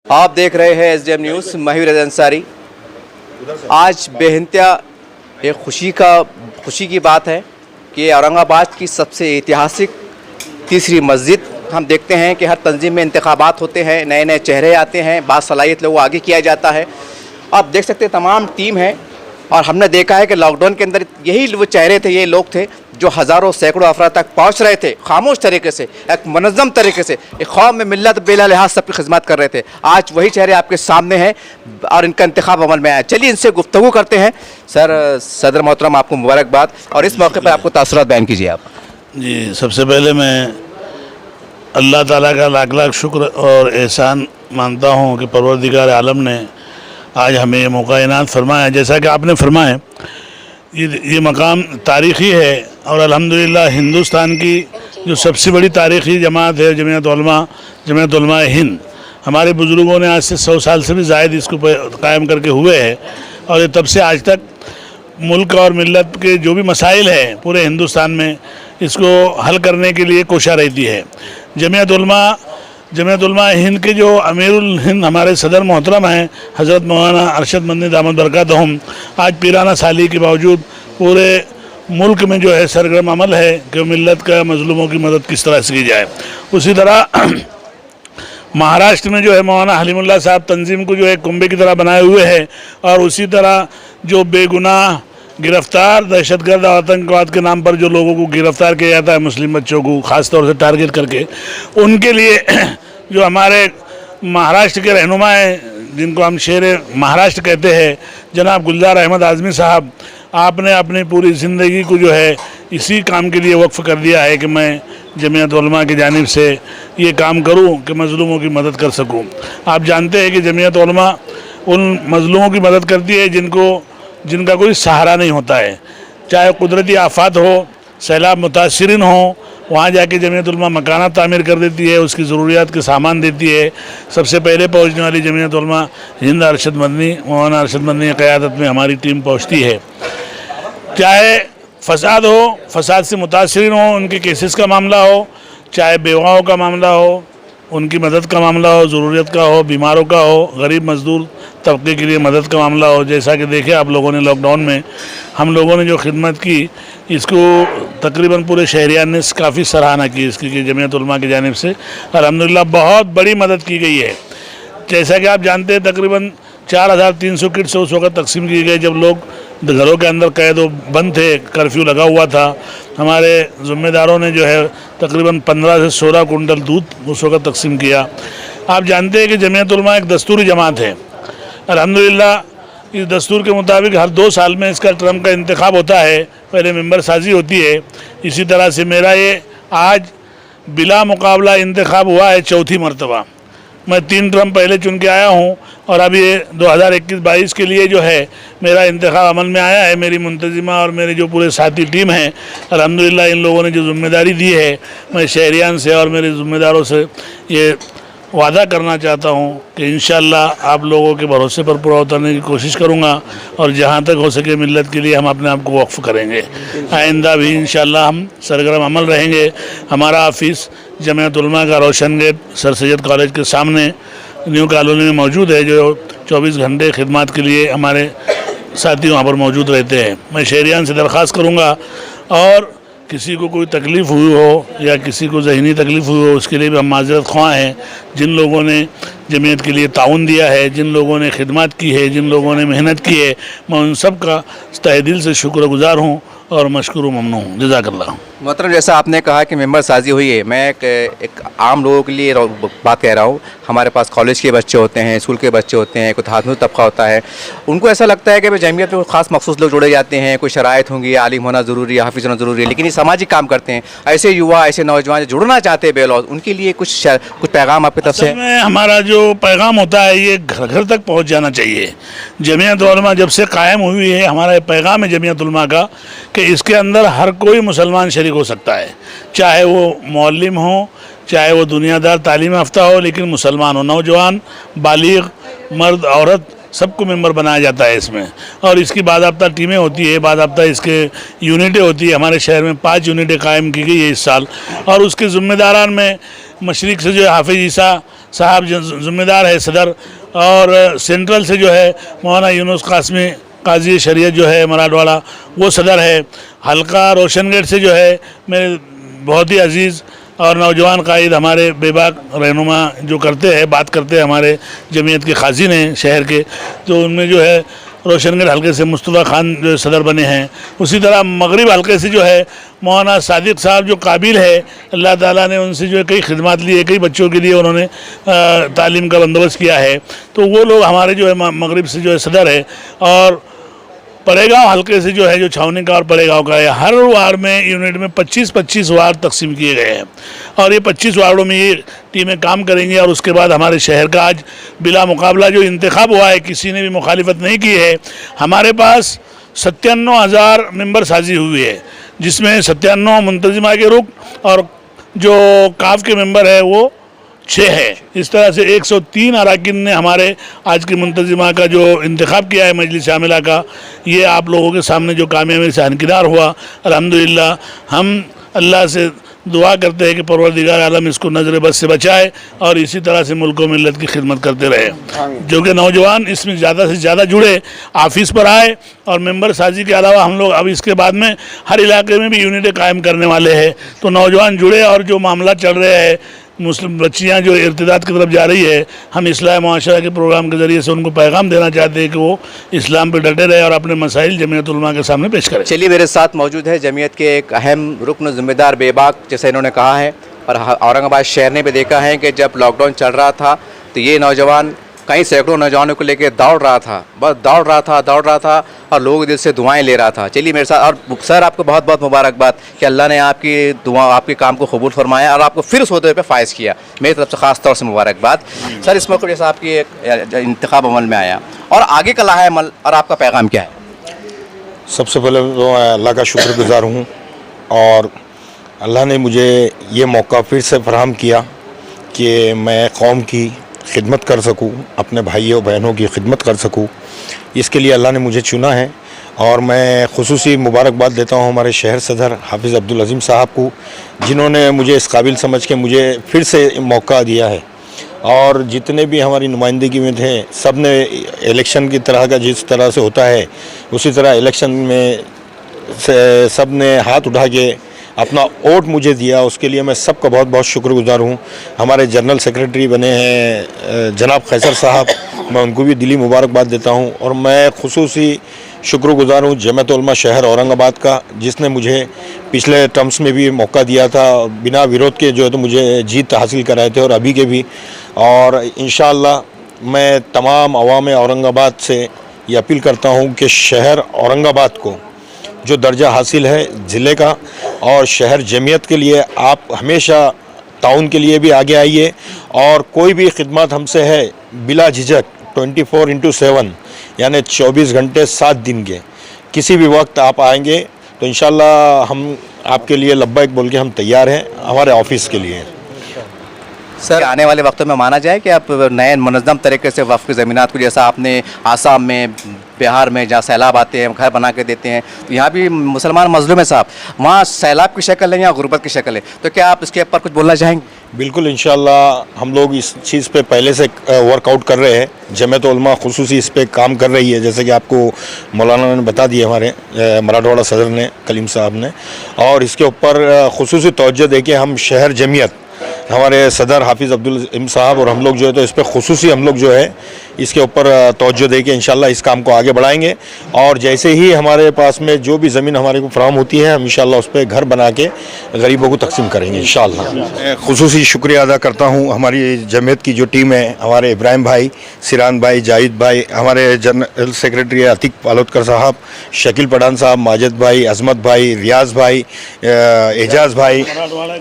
आप देख रहे हैं एसडीएम न्यूज़। महवी रज़ा अंसारी। आज बेहंतिया एक खुशी की बात है कि औरंगाबाद की सबसे ऐतिहासिक तीसरी मस्जिद, हम देखते हैं कि हर तंजीम में इंतखाबात होते हैं, नए नए चेहरे आते हैं, बासलाहियत लोगों को आगे किया जाता है। आप देख सकते हैं तमाम टीम है और हमने देखा है कि लॉकडाउन के अंदर यही वो चेहरे थे, ये लोग थे जो हज़ारों सैकड़ों अफराद तक पहुँच रहे थे, खामोश तरीके से, एक मुनज़्ज़म तरीके से, एक कौम में मिल्लत बेला लिहाज सबकी खिदमत कर रहे थे। आज वही चेहरे आपके सामने हैं और इनका इंतखाब अमल में आया। चलिए इनसे गुफ्तगू करते हैं। सदर मोहतरम, आपको मुबारकबाद और इस मौके पर आपको तासुरात बयान कीजिए आप। जी, सबसे पहले मैं अल्लाह ताला का लाख लाख शुक्र और एहसान मानता हूँ कि परवरदिगार आलम ने आज हमें ये मौका इनायत फरमाया। जैसा कि आपने फरमाया, ये मकाम तारीख़ी है और अल्हम्दुलिल्लाह हिंदुस्तान की जो सबसे बड़ी तारीख़ी जमात है जमीयत उलमा हिंद, हमारे बुज़ुर्गों ने आज से 100 साल से भी ज़ायद इसको कायम करके हुए हैं और ये तब से आज तक मुल्क और मिल्लत के जो भी मसाइल हैं पूरे हिंदुस्तान में, इसको हल करने के लिए कोशा रहती है। जमीयत उलमा हिंद के जो अमीरुल हिंद हमारे सदर मोहतरम हैं हज़रत मौलाना अरशद मदनी दामद बरकातहुम, आज पीराना साली के बावजूद पूरे मुल्क में जो है सरगर्म अमल है कि मिल्लत का मज़लूमों की मदद किस तरह से की जाए। उसी तरह महाराष्ट्र में जो है मौलाना हलीमुल्लाह साहब तंजीम को जो है कुंभे की तरह बनाए हुए हैं और उसी तरह जो बेगुनाह गिरफ्तार दहशतगर्द और आतंकवाद के नाम पर जो लोगों को गिरफ्तार किया जाता है, मुस्लिम बच्चों को ख़ास तौर से टारगेट करके, उनके लिए जो हमारे महाराष्ट्र के रहनुमा हैं जिनको हम शेर महाराष्ट्र कहते हैं, जनाब गुलजार अहमद आज़मी साहब, आपने अपनी पूरी ज़िंदगी को जो है इसी काम के लिए वक्फ़ कर दिया है कि मैं जमीयत उलमा की जानिब से ये काम करूं कि मज़लूमों की मदद कर सकूं। आप जानते हैं कि जमीयत उलमा उन मज़लूमों की मदद करती है जिनका कोई सहारा नहीं होता है, चाहे कुदरती आफात हो, सैलाब मुतासिरीन हो, वहाँ जाके जमीयत उलमा मकाना तामीर कर देती है, उसकी ज़रूरियात के सामान देती है। सबसे पहले पहुँचने वाली जमीयत उलमा हिंद मौलाना अरशद मदनी की क़यादत में हमारी टीम पहुँचती है। चाहे फसाद हो, फसाद से मुतासिरीन हो, उनके केसेस का मामला हो, चाहे बेवाओं का मामला हो, उनकी मदद का मामला हो, ज़रूरत का हो, बीमारों का हो, गरीब मजदूर तबके के लिए मदद का मामला हो। जैसा कि देखे आप लोगों ने लॉकडाउन में हम लोगों ने जो खिदमत की, इसको तकरीबन पूरे शहरियान ने काफ़ी सराहना की इसकी कि जमीयत उलमा की जानिब से अल्हम्दुलिल्लाह बहुत बड़ी मदद की गई है। जैसा कि आप जानते हैं तकरीबन 4300 किट्स उस वक्त तकसीम की गई जब लोग घरों के अंदर कैद बंद थे, कर्फ्यू लगा हुआ था। हमारे ज़िम्मेदारों ने जो है तकरीबन 15 से 16 कुंटल दूध उस वक्त तकसीम किया। आप जानते हैं कि जमीयत उलमा एक दस्तूरी जमात है। अल्हम्दुलिल्लाह इस दस्तूर के मुताबिक हर 2 साल में इसका टर्म का इंतखाब होता है, पहले मेंबर साजी होती है। इसी तरह से मेरा ये आज बिला मुकाबला इंतखाब हुआ है 4थी मरतबा। मैं 3 टर्म पहले चुन के आया हूँ और अभी 2021-22 के लिए जो है मेरा इंतखाब अमल में आया है। मेरी मुंतजिमा और मेरे जो पूरे साथी टीम हैं, अल्हम्दुलिल्लाह इन लोगों ने जो ज़िम्मेदारी दी है, मैं शहरियान से और मेरे ज़िम्मेदारों से ये वादा करना चाहता हूँ कि इंशाअल्लाह आप लोगों के भरोसे पर पूरा उतरने की कोशिश करूँगा और जहाँ तक हो सके मिल्लत के लिए हम अपने आप को वक्फ़ करेंगे। आइंदा भी इंशाअल्लाह हम सरगर्म अमल रहेंगे। हमारा ऑफिस जमीयत उलमा का रोशन गेट सर सैयद कॉलेज के सामने न्यू कॉलोनी में मौजूद है, जो 24 घंटे खिदमत के लिए हमारे साथी वहाँ पर मौजूद रहते हैं। मैं शहरियान से दरख्वास्त करूँगा और किसी को कोई तकलीफ़ हुई हो या किसी को ज़हनी तकलीफ़ हुई हो, उसके लिए भी हम माज़रत ख्वाह हैं। जिन लोगों ने जमीयत के लिए ताउन दिया है, जिन लोगों ने खिदमत की है, जिन लोगों ने मेहनत की है, मैं उन सब का तहे दिल से शुक्रगुज़ार हूँ और मशकूर ममनून हूँ। जज़ाकल्लाह। मोहतरम, जैसा आपने कहा कि मेंबर साजी हुई है, मैं एक आम लोगों के लिए बात कह रहा हूँ। हमारे पास कॉलेज के बच्चे होते हैं, स्कूल के बच्चे होते हैं, कोई हाथनू तबका होता है, उनको ऐसा लगता है कि भाई जमीयत में ख़ास मखसूस लोग जुड़े जाते हैं, कोई शराइत होंगी, आलिम होना ज़रूरी है, हाफिज़ होना ज़रूरी है, लेकिन ये सामाजिक काम करते हैं। ऐसे युवा, ऐसे नौजवान जुड़ना चाहते हैं बेलौस, उनके लिए कुछ पैगाम आपकी तरफ से? हमारा जो पैगाम होता है ये घर घर तक पहुँच जाना चाहिए। जमीयत उलमा जब से कायम हुई है, हमारा पैगाम है जमीयत उलमा का कि इसके अंदर हर कोई मुसलमान शरीक हो सकता है, चाहे वो मौलिम हो, चाहे वो दुनियादार तालीम याफ्ता हो, लेकिन मुसलमान हो, नौजवान, बालिग, मर्द, औरत, सबको मेंबर बनाया जाता है इसमें। और इसकी बाज़ाब्ता टीमें होती है, बाज़ाब्ता इसके यूनिटें होती है। हमारे शहर में 5 यूनिटें कायम की गई है इस साल और उसके ज़िम्मेदारान में मशरिक़ से जो हाफिज़ ईसा साहब ज़िम्मेदार है सदर, और सेंट्रल से जो है मौलाना यूनुस कासमी काजी शरीयत जो है मराठवाड़ा वो सदर है। हल्का रोशनगढ़ से जो है मेरे बहुत ही अजीज़ और नौजवान कायद हमारे बेबाक रहनुमा जो करते हैं, बात करते हैं, हमारे जमीयत के खाजिन हैं शहर के, तो उनमें जो है रोशनगढ़ हल्के से मुस्तफ़ा खान जो सदर बने हैं। उसी तरह मगरिब हल्के से जो है मौलाना सादिक साहब जो काबिल है, अल्लाह ताला ने उनसे जो है कई खिदमत ली है, कई बच्चों के लिए उन्होंने तालीम का बंदोबस्त किया है, तो वो लोग हमारे जो है मगरिब से जो है सदर है। और परेगांव हल्के से जो है जो छावनी का और परेगांव का है, हर वार्ड में यूनिट में 25-25 वार्ड तकसीम किए गए हैं और ये 25 वार्डों में ये टीमें काम करेंगी। और उसके बाद हमारे शहर का आज बिला मुकाबला जो इंतखाब हुआ है, किसी ने भी मुखालिफत नहीं की है। हमारे पास 97,000 मेंबर साजी हुई है, जिसमें 97 मुंतजिमा के रुक और जो काफ के मेंबर है वो 6 है। इस तरह से 103 अरकान ने हमारे आज की मुंतजिमा का जो इंतखाब किया है मजलिस शामिला का, ये आप लोगों के सामने जो कामयाबी से हनकिनार हुआ, अल्हम्दुलिल्लाह। हम अल्लाह से दुआ करते हैं कि परवरदिगार आलम इसको नज़र बस से बचाए और इसी तरह से मुल्क व मिल्लत की खिदमत करते रहे। जो कि नौजवान इसमें ज़्यादा से ज़्यादा जुड़े, ऑफिस पर आए, और मेंबर साजी के अलावा हम लोग अब इसके बाद में हर इलाके में भी यूनिटें कायम करने वाले हैं, तो नौजवान जुड़े। और जो मामला चल रहे हैं, मुस्लिम बच्चियाँ जो इर्तिदाद की तरफ जा रही है, हम इस्लाह मुआशरा के प्रोग्राम के ज़रिए से उनको पैगाम देना चाहते हैं कि वो इस्लाम पर डटे रहे और अपने मसाइल जमीयत उलमा के सामने पेश करें। चलिए, मेरे साथ मौजूद है जमीयत के एक अहम रुकन ज़िम्मेदार बेबाक, जैसे इन्होंने कहा है, और औरंगाबाद शहर ने भी देखा है कि जब लॉकडाउन चल रहा था तो ये नौजवान कई सैकड़ों नौजवानों को लेकर दौड़ रहा था, बस दौड़ रहा था और लोग दिल से दुआएं ले रहा था। चलिए मेरे साथ, और सर आपको बहुत बहुत मुबारकबाद कि अल्लाह ने आपकी दुआ, आपके काम को कबूल फरमाया और आपको फिर उस ओहदे पे फायज़ किया। मेरी तरफ से ख़ास तौर से मुबारकबाद। सर, इस मौके जैसा आपकी एक इंतखाब अमल में आया और आगे का लाहा अमल, और आपका पैगाम क्या है? सबसे पहले तो अल्लाह का शुक्रगुज़ार हूँ, और अल्लाह ने मुझे ये मौका फिर से फराहम किया कि मैं कौम की खिदमत कर सकूं, अपने भाइयों बहनों की खिदमत कर सकूं। इसके लिए अल्लाह ने मुझे चुना है, और मैं खुसूसी मुबारकबाद देता हूं हमारे शहर सदर हाफिज़ अब्दुल अज़ीम साहब को, जिन्होंने मुझे इस काबिल समझ के मुझे फिर से मौका दिया है। और जितने भी हमारी नुमाइंदगी में थे, सब ने इलेक्शन की तरह का जिस तरह से होता है उसी तरह इलेक्शन में सब ने हाथ उठा के अपना वोट मुझे दिया। उसके लिए मैं सबका बहुत बहुत शुक्रगुज़ार हूँ। हमारे जनरल सेक्रेटरी बने हैं जनाब खैसर साहब, मैं उनको भी दिली मुबारकबाद देता हूँ। और मैं खुसूसी शुक्रगुज़ार हूँ जमीयत उलमा शहर औरंगाबाद का, जिसने मुझे पिछले टर्म्स में भी मौका दिया था, बिना विरोध के जो है तो मुझे जीत हासिल कराए थे, और अभी के भी। और इंशाअल्लाह मैं तमाम अवाम औरंगाबाद से ये अपील करता हूँ कि शहर औरंगाबाद को जो दर्जा हासिल है ज़िले का और शहर जमीयत के लिए आप हमेशा ताउन के लिए भी आगे आइए, और कोई भी खिदमत हमसे है बिला झिझक 24/7 यानी 24 घंटे 7 दिन के किसी भी वक्त आप आएंगे तो इंशाल्लाह हम आपके लिए लब्बैक बोल के हम तैयार हैं हमारे ऑफिस के लिए। सर, आने वाले वक्तों में माना जाए कि आप नए मुनज़्ज़म तरीके से वक्फ ज़मीनात को, जैसा आपने आसाम में, बिहार में जहाँ सैलाब आते हैं घर बना के देते हैं, तो यहाँ भी मुसलमान मजलूम है साहब, वहाँ सैलाब की शक्ल है या गुर्बत की शक्ल है, तो क्या आप इसके ऊपर कुछ बोलना चाहेंगे? बिल्कुल, इंशाल्लाह हम लोग इस चीज़ पे पहले से वर्कआउट कर रहे हैं। जमीयत उलमा खुसूसी इस पे काम कर रही है, जैसे कि आपको मौलाना ने बता दिया, हमारे मराठवाड़ा सदर ने, कलीम साहब ने, और इसके ऊपर खुसूसी तवज्जो देके हम शहर जमीयत, हमारे सदर हाफिज़ अब्दुल अज़ीम साहब और हम लोग जो है तो इस पर खुसूसी हम लोग जो है इसके ऊपर तवज्जो दे के इंशाल्लाह इस काम को आगे बढ़ाएंगे। और जैसे ही हमारे पास में जो भी ज़मीन हमारे को फराहम होती है, हम इंशाल्लाह उस पर घर बना के गरीबों को तकसीम करेंगे इंशाल्लाह। खुसूसी शुक्रिया अदा करता हूँ हमारी जमीयत की जो टीम है, हमारे इब्राहिम भाई, सिरान भाई, जाहिद भाई, हमारे जनरल सेक्रेटरी अतीक पालोदकर साहब, शकील पठान साहब, माजिद भाई, अजमत भाई, रियाज भाई, एजाज भाई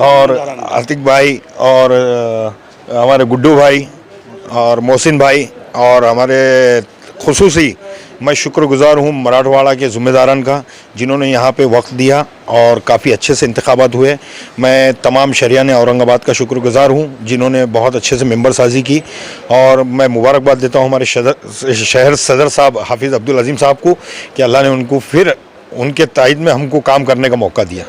और आतिक भाई, और हमारे गुड्डू भाई और मोहसिन भाई, और हमारे खुसूसी मैं शुक्रगुज़ार हूँ मराठवाड़ा के ज़िम्मेदारान का, जिन्होंने यहाँ पे वक्त दिया और काफ़ी अच्छे से इंतखाबात हुए। मैं तमाम शहरियान औरंगाबाद का शुक्रगुज़ार हूँ जिन्होंने बहुत अच्छे से मेंबर साजी की, और मैं मुबारकबाद देता हूँ हमारे शहर सदर साहब हाफिज़ अब्दुल अज़ीम साहब को कि अल्लाह ने उनको फिर उनके तायद में हमको काम करने का मौका दिया।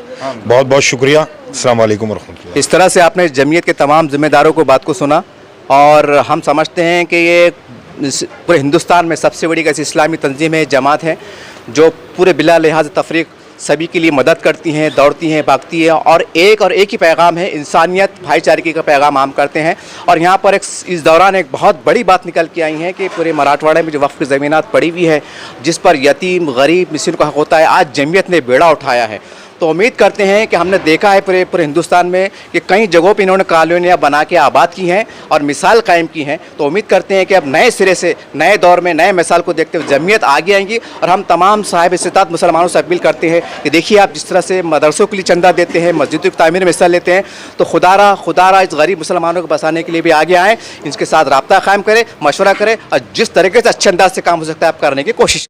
बहुत बहुत शुक्रिया। अस्सलाम वालेकुम व रहमतुल्लाह। इस तरह से आपने जमीयत के तमाम जिम्मेदारों को बात को सुना, और हम समझते हैं कि ये पूरे हिंदुस्तान में सबसे बड़ी ऐसी इस्लामी तंजीम है, जमात है, जो पूरे बिला लिहाज तफरीक सभी के लिए मदद करती हैं, दौड़ती हैं, भागती हैं और एक ही पैगाम है, इंसानियत, भाईचारे का पैगाम आम करते हैं। और यहाँ पर इस दौरान एक बहुत बड़ी बात निकल के आई है कि पूरे मराठवाड़ा में जो वक्फ की ज़मीनात पड़ी हुई है, जिस पर यतीम, गरीब, मिस्किन का हक होता है, आज जमीयत ने बेड़ा उठाया है। तो उम्मीद करते हैं कि हमने देखा है पूरे हिंदुस्तान में कि कई जगहों पे इन्होंने कॉलोनियाँ बना के आबाद की हैं और मिसाल कायम की हैं। तो उम्मीद करते हैं कि अब नए सिरे से, नए दौर में, नए मिसाल को देखते हुए जमीयत आगे आएंगी। और हम तमाम साहिब इस्तिताअत मुसलमानों से अपील करते हैं कि देखिए, आप जिस तरह से मदरसों के लिए चंदा देते हैं, मस्जिदों की तामीर में हिस्सा लेते हैं, तो खुदारा इस गरीब मुसलमानों को बसाने के लिए भी आगे आएँ, इनके साथ रब्ता कायम करें, मशवरा करें और जिस तरीके से अच्छे अंदाज से काम हो सकता है आप करने की कोशिश